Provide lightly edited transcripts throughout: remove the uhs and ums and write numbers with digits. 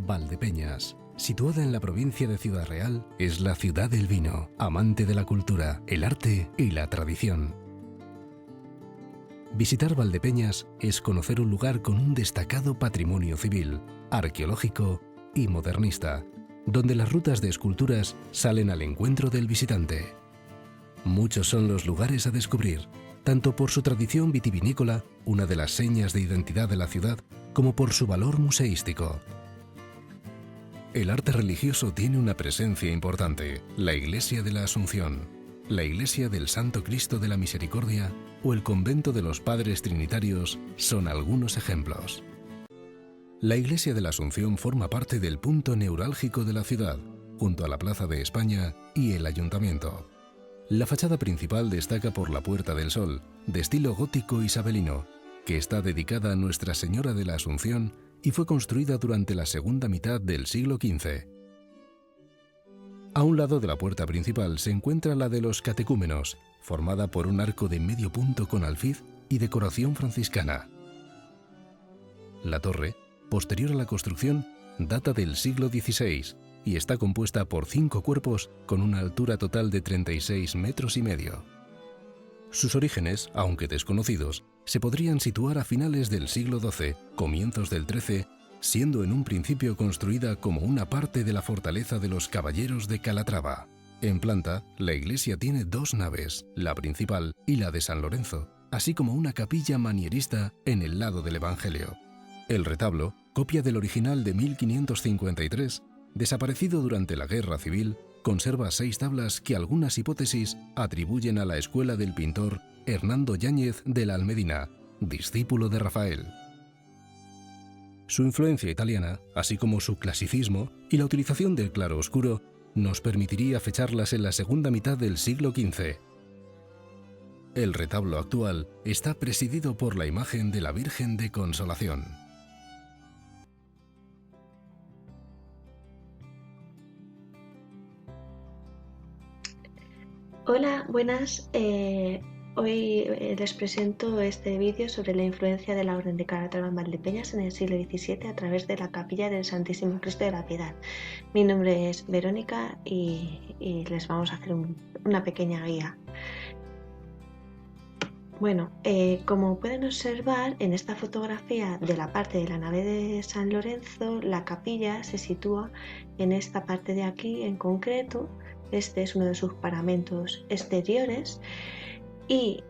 Valdepeñas, situada en la provincia de Ciudad Real, es la ciudad del vino, amante de la cultura, el arte y la tradición. Visitar Valdepeñas es conocer un lugar con un destacado patrimonio civil, arqueológico y modernista, donde las rutas de esculturas salen al encuentro del visitante. Muchos son los lugares a descubrir, tanto por su tradición vitivinícola, una de las señas de identidad de la ciudad, como por su valor museístico. El arte religioso tiene una presencia importante: la Iglesia de la Asunción, la Iglesia del Santo Cristo de la Misericordia o el Convento de los Padres Trinitarios son algunos ejemplos. La Iglesia de la Asunción forma parte del punto neurálgico de la ciudad, junto a la Plaza de España y el Ayuntamiento. La fachada principal destaca por la Puerta del Sol, de estilo gótico isabelino, que está dedicada a Nuestra Señora de la Asunción y fue construida durante la segunda mitad del siglo XV. A un lado de la puerta principal se encuentra la de los catecúmenos, formada por un arco de medio punto con alfiz y decoración franciscana. La torre, posterior a la construcción, data del siglo XVI y está compuesta por 5 cuerpos con una altura total de 36,5 metros. Sus orígenes, aunque desconocidos, se podrían situar a finales del siglo XII, comienzos del XIII, siendo en un principio construida como una parte de la fortaleza de los Caballeros de Calatrava. En planta, la iglesia tiene 2 naves, la principal y la de San Lorenzo, así como una capilla manierista en el lado del Evangelio. El retablo, copia del original de 1553, desaparecido durante la Guerra Civil, conserva 6 tablas que algunas hipótesis atribuyen a la escuela del pintor Hernando Yáñez de la Almedina, discípulo de Rafael. Su influencia italiana, así como su clasicismo y la utilización del claroscuro, nos permitiría fecharlas en la segunda mitad del siglo XV. El retablo actual está presidido por la imagen de la Virgen de Consolación. Hola, buenas. Hoy les presento este vídeo sobre la influencia de la Orden de Calatrava en Valdepeñas en el siglo XVII a través de la capilla del Santísimo Cristo de la Piedad. Mi nombre es Verónica y les vamos a hacer una pequeña guía. Bueno, como pueden observar en esta fotografía de la parte de la nave de San Lorenzo, la capilla se sitúa en esta parte de aquí en concreto. Este es uno de sus paramentos exteriores y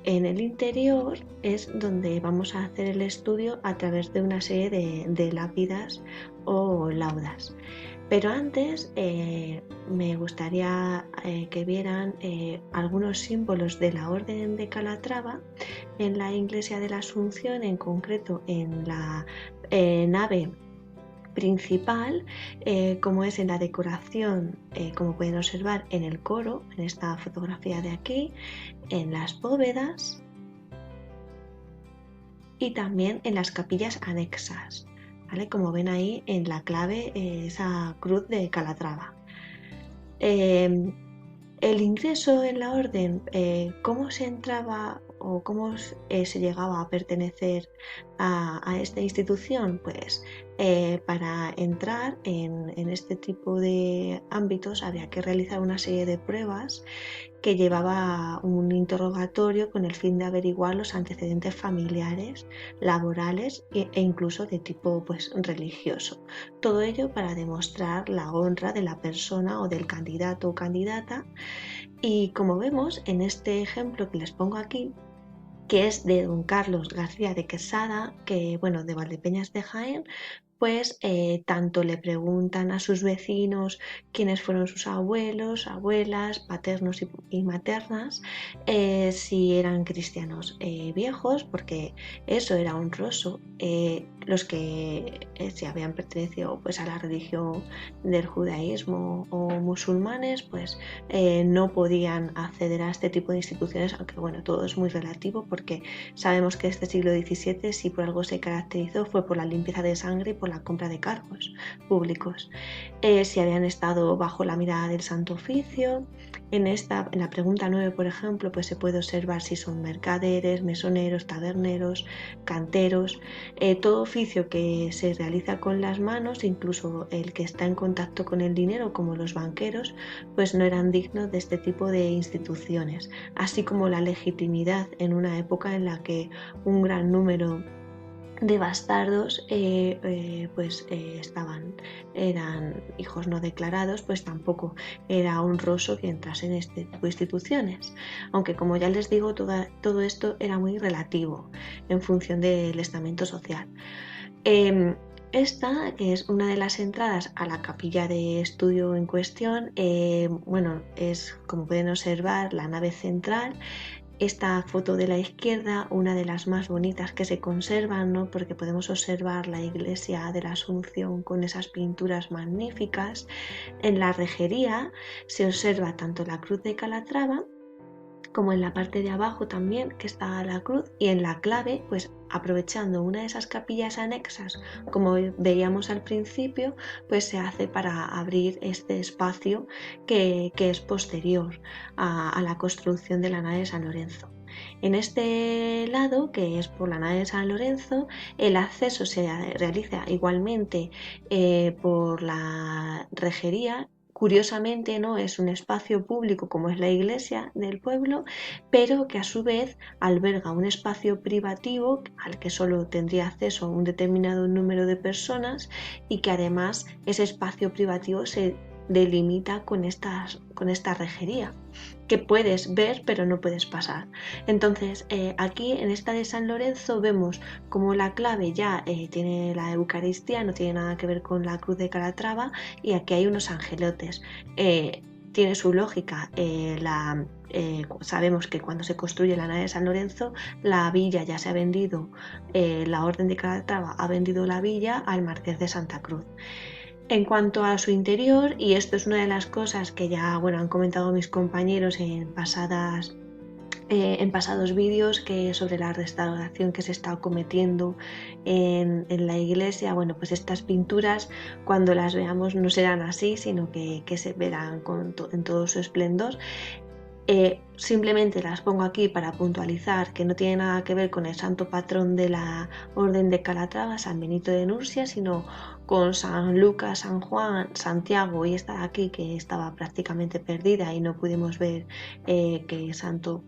en el interior es donde vamos a hacer el estudio a través de una serie de lápidas o laudas. Pero antes me gustaría que vieran algunos símbolos de la Orden de Calatrava en la Iglesia de la Asunción, en concreto en la nave principal, como es en la decoración, como pueden observar en el coro, en esta fotografía de aquí, en las bóvedas y también en las capillas anexas, ¿vale? Como ven ahí en la clave, esa cruz de Calatrava. El ingreso en la orden, cómo se entraba o cómo se llegaba a pertenecer a esta institución, pues para entrar en este tipo de ámbitos había que realizar una serie de pruebas que llevaba un interrogatorio con el fin de averiguar los antecedentes familiares, laborales e incluso de tipo pues, religioso. Todo ello para demostrar la honra de la persona o del candidato o candidata. Y como vemos en este ejemplo que les pongo aquí, que es de don Carlos García de Quesada, que bueno, de Valdepeñas de Jaén, pues tanto le preguntan a sus vecinos quiénes fueron sus abuelos, abuelas, paternos y maternas, si eran cristianos viejos, porque eso era honroso. Los que se habían pertenecido pues, a la religión del judaísmo o musulmanes, pues no podían acceder a este tipo de instituciones, aunque bueno, todo es muy relativo porque sabemos que este siglo XVII, si por algo se caracterizó, fue por la limpieza de sangre y por la compra de cargos públicos. Si habían estado bajo la mirada del Santo Oficio. En la pregunta 9, por ejemplo, pues se puede observar si son mercaderes, mesoneros, taberneros, canteros, todo oficio que se realiza con las manos, incluso el que está en contacto con el dinero, como los banqueros, pues no eran dignos de este tipo de instituciones, así como la legitimidad en una época en la que un gran número de bastardos eran hijos no declarados, pues tampoco era honroso que entrasen en este tipo de instituciones, aunque como ya les digo, todo esto era muy relativo en función del estamento social. Esta, que es una de las entradas a la capilla de estudio en cuestión, es, como pueden observar, la nave central. Esta foto de la izquierda, una de las más bonitas que se conservan, ¿no? Porque podemos observar la iglesia de la Asunción con esas pinturas magníficas. En la rejería se observa tanto la cruz de Calatrava como en la parte de abajo también, que está la cruz, y en la clave, pues aprovechando una de esas capillas anexas, como veíamos al principio, pues se hace para abrir este espacio que es posterior a la construcción de la nave de San Lorenzo. En este lado, que es por la nave de San Lorenzo, el acceso se realiza igualmente por la rejería. Curiosamente, no es un espacio público como es la iglesia del pueblo, pero que a su vez alberga un espacio privativo al que solo tendría acceso un determinado número de personas, y que además ese espacio privativo se delimita con esta rejería que puedes ver pero no puedes pasar. Entonces aquí en esta de San Lorenzo vemos como la clave ya tiene la Eucaristía, no tiene nada que ver con la cruz de Calatrava, y aquí hay unos angelotes. Tiene su lógica. Sabemos que cuando se construye la nave de San Lorenzo, la villa ya se ha vendido, la Orden de Calatrava ha vendido la villa al Marqués de Santa Cruz. En cuanto a su interior, y esto es una de las cosas que ya han comentado mis compañeros en pasados vídeos, que sobre la restauración que se está cometiendo en la iglesia, pues estas pinturas cuando las veamos no serán así, sino que se verán en todo su esplendor. Simplemente las pongo aquí para puntualizar que no tiene nada que ver con el santo patrón de la Orden de Calatrava, San Benito de Nursia, sino con San Lucas, San Juan, Santiago y esta de aquí, que estaba prácticamente perdida y no pudimos ver qué santo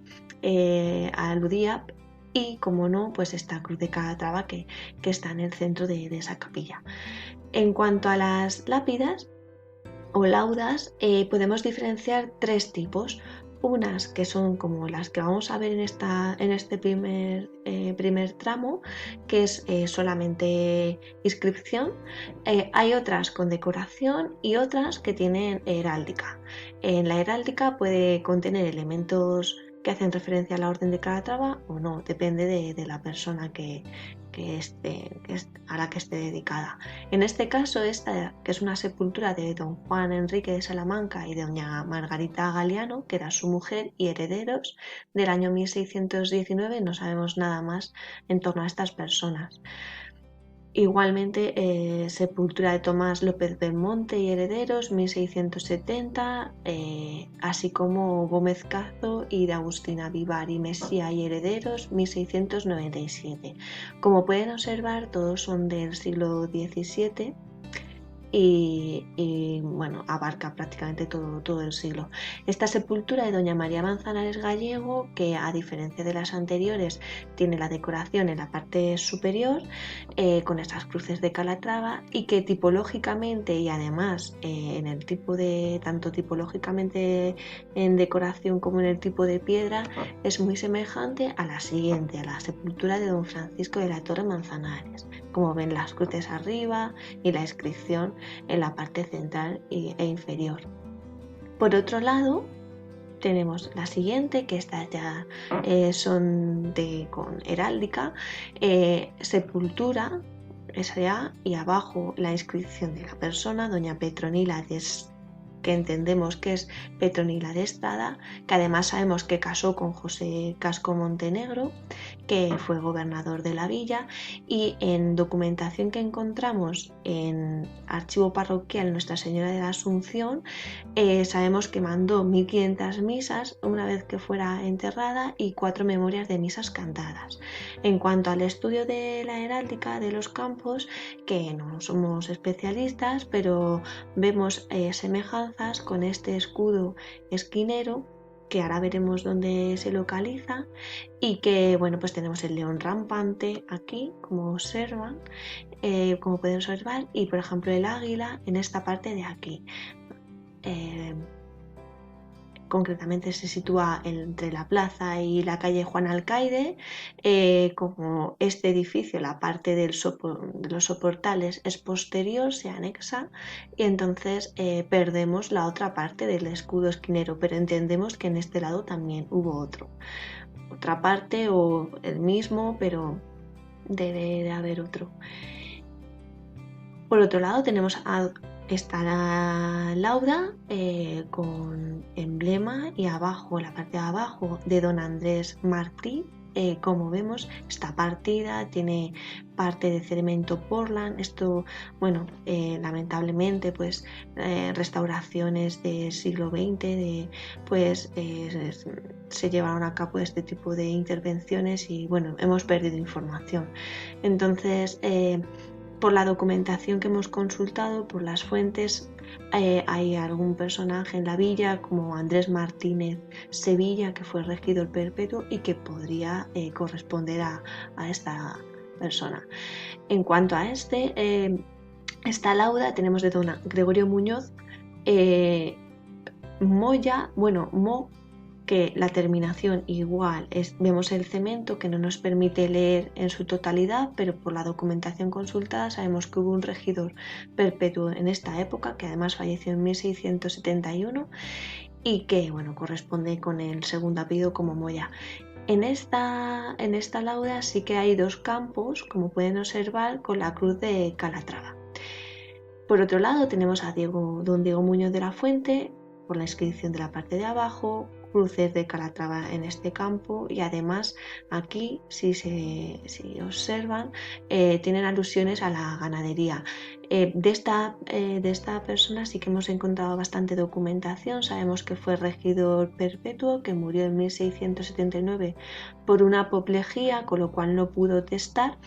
aludía. Y como no, pues esta cruz de Calatrava que está en el centro de esa capilla. En cuanto a las lápidas o laudas, podemos diferenciar tres tipos. Unas que son como las que vamos a ver en este primer tramo, que es solamente inscripción. Hay otras con decoración y otras que tienen heráldica. En la heráldica puede contener elementos que hacen referencia a la Orden de Calatrava o no, depende de la persona a la que esté dedicada. En este caso, esta, que es una sepultura de don Juan Enrique de Salamanca y de doña Margarita Galiano, que era su mujer, y herederos, del año 1619, no sabemos nada más en torno a estas personas. Igualmente, sepultura de Tomás López Belmonte y herederos, 1670, así como Gómez Cazo y de Agustina Vivar y Mesía y herederos, 1697. Como pueden observar, todos son del siglo XVII y abarca prácticamente todo el siglo. Esta sepultura de doña María Manzanares Gallego, que a diferencia de las anteriores tiene la decoración en la parte superior con estas cruces de Calatrava, y que tipológicamente y además en el tipo de, tanto tipológicamente en decoración como en el tipo de piedra, es muy semejante a la siguiente, a la sepultura de don Francisco de la Torre Manzanares. Como ven, las cruces arriba y la inscripción en la parte central e inferior. Por otro lado, tenemos la siguiente, que estas ya son con heráldica, sepultura, esa ya, y abajo la inscripción de la persona, doña Petronila que entendemos que es Petronila de Estrada, que además sabemos que casó con José Casco Montenegro, que fue gobernador de la villa, y en documentación que encontramos en archivo parroquial Nuestra Señora de la Asunción, sabemos que mandó 1500 misas una vez que fuera enterrada y 4 memorias de misas cantadas. En cuanto al estudio de la heráldica de los campos, que no somos especialistas, pero vemos semejanzas con este escudo esquinero, que ahora veremos dónde se localiza, y que, bueno, pues tenemos el león rampante aquí, como observan, como pueden observar, y por ejemplo el águila en esta parte de aquí. Concretamente se sitúa entre la plaza y la calle Juan Alcaide. Como este edificio, la parte de los soportales es posterior, se anexa, y entonces perdemos la otra parte del escudo esquinero, pero entendemos que en este lado también hubo otra parte o el mismo, pero debe de haber otro. Por otro lado tenemos esta lauda con emblema, y abajo, la parte de abajo, de don Andrés Martí. Como vemos, está partida, tiene parte de cemento Portland. Esto, bueno, lamentablemente, pues restauraciones del siglo XX, se llevaron a cabo este tipo de intervenciones y, bueno, hemos perdido información. Entonces, por la documentación que hemos consultado, por las fuentes, hay algún personaje en la villa como Andrés Martínez Sevilla, que fue regidor perpetuo y que podría corresponder a esta persona. En cuanto a esta lauda, tenemos de don Gregorio Muñoz Moya, que la terminación igual vemos el cemento, que no nos permite leer en su totalidad, pero por la documentación consultada sabemos que hubo un regidor perpetuo en esta época, que además falleció en 1671 y que, bueno, corresponde con el segundo apellido como Moya. En esta lauda sí que hay 2 campos, como pueden observar, con la cruz de Calatrava. Por otro lado tenemos a don Diego Muñoz de la Fuente, por la inscripción de la parte de abajo, cruces de Calatrava en este campo, y además aquí, si observan, tienen alusiones a la ganadería. De esta persona sí que hemos encontrado bastante documentación. Sabemos que fue regidor perpetuo, que murió en 1679 por una apoplejía, con lo cual no pudo testar,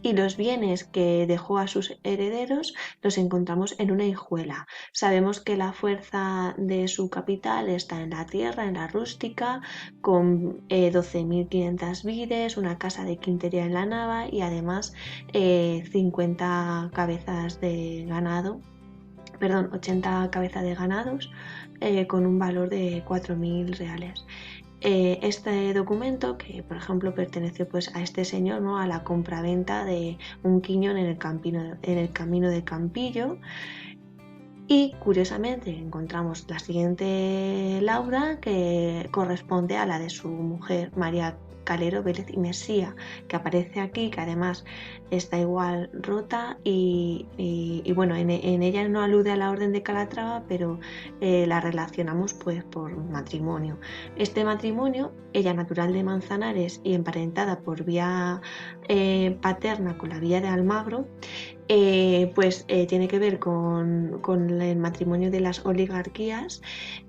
y los bienes que dejó a sus herederos los encontramos en una hijuela. Sabemos que la fuerza de su capital está en la tierra, en la rústica, con 12.500 vides, una casa de quintería en la nava y además 80 cabezas de ganados con un valor de 4.000 reales. Este documento, que por ejemplo perteneció pues a este señor, ¿no?, a la compraventa de un quiñón en el camino de Campillo. Y curiosamente encontramos la siguiente lauda, que corresponde a la de su mujer, María Calero Vélez y Mesía, que aparece aquí, que además está igual rota y bueno, en ella no alude a la orden de Calatrava, pero la relacionamos pues por matrimonio. Este matrimonio, ella natural de Manzanares y emparentada por vía paterna con la villa de Almagro, tiene que ver con el matrimonio de las oligarquías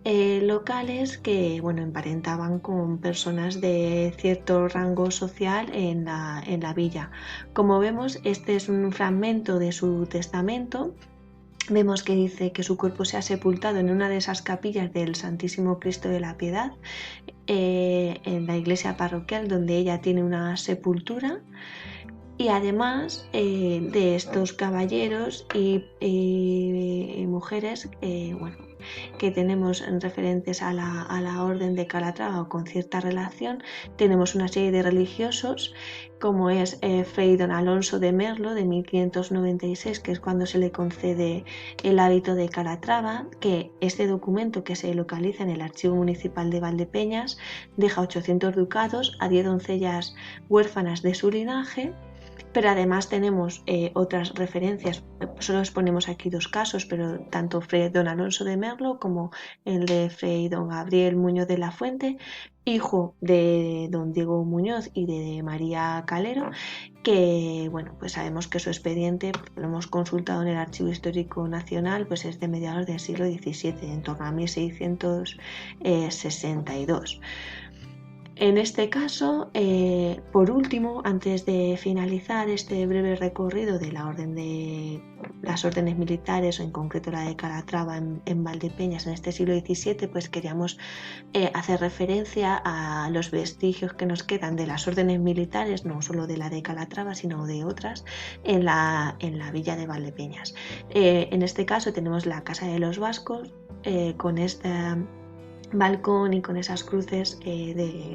locales, que, bueno, emparentaban con personas de cierto rango social en la villa. Como vemos, este es un fragmento de su testamento. Vemos que dice que su cuerpo se ha sepultado en una de esas capillas del Santísimo Cristo de la Piedad, en la iglesia parroquial, donde ella tiene una sepultura. Y además de estos caballeros y mujeres, que tenemos referentes a la orden de Calatrava o con cierta relación, tenemos una serie de religiosos, como es Fray Don Alonso de Merlo, de 1596, que es cuando se le concede el hábito de Calatrava, que este documento, que se localiza en el Archivo Municipal de Valdepeñas, deja 800 ducados a 10 doncellas huérfanas de su linaje. Pero además tenemos otras referencias, solo os ponemos aquí 2 casos, pero tanto Fray Don Alonso de Merlo como el de Fray Don Gabriel Muñoz de la Fuente, hijo de Don Diego Muñoz y de María Calero, que bueno, pues sabemos que su expediente, lo hemos consultado en el Archivo Histórico Nacional, pues es de mediados del siglo XVII, en torno a 1662. En este caso, por último, antes de finalizar este breve recorrido de las órdenes militares, o en concreto la de Calatrava en Valdepeñas en este siglo XVII, pues queríamos hacer referencia a los vestigios que nos quedan de las órdenes militares, no solo de la de Calatrava, sino de otras, en la villa de Valdepeñas. En este caso tenemos la Casa de los Vascos, con esta balcón y con esas cruces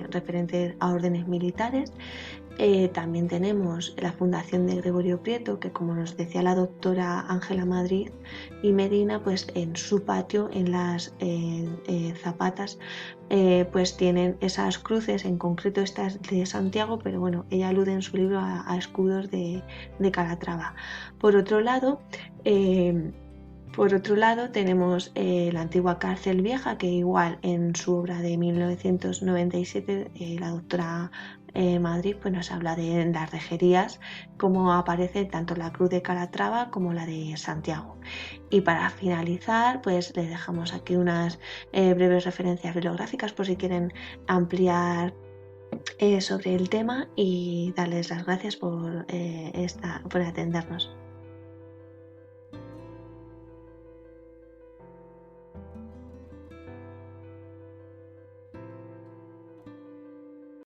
referentes a órdenes militares. También tenemos la Fundación de Gregorio Prieto, que como nos decía la doctora Ángela Madrid y Medina, pues en su patio, en las zapatas, pues tienen esas cruces, en concreto estas de Santiago, pero bueno, ella alude en su libro a escudos de Calatrava. Por otro lado, tenemos la antigua cárcel vieja, que igual en su obra de 1997 la doctora Madrid pues nos habla de las rejerías, como aparece tanto la cruz de Calatrava como la de Santiago. Y para finalizar, pues les dejamos aquí unas breves referencias bibliográficas por si quieren ampliar sobre el tema, y darles las gracias por atendernos.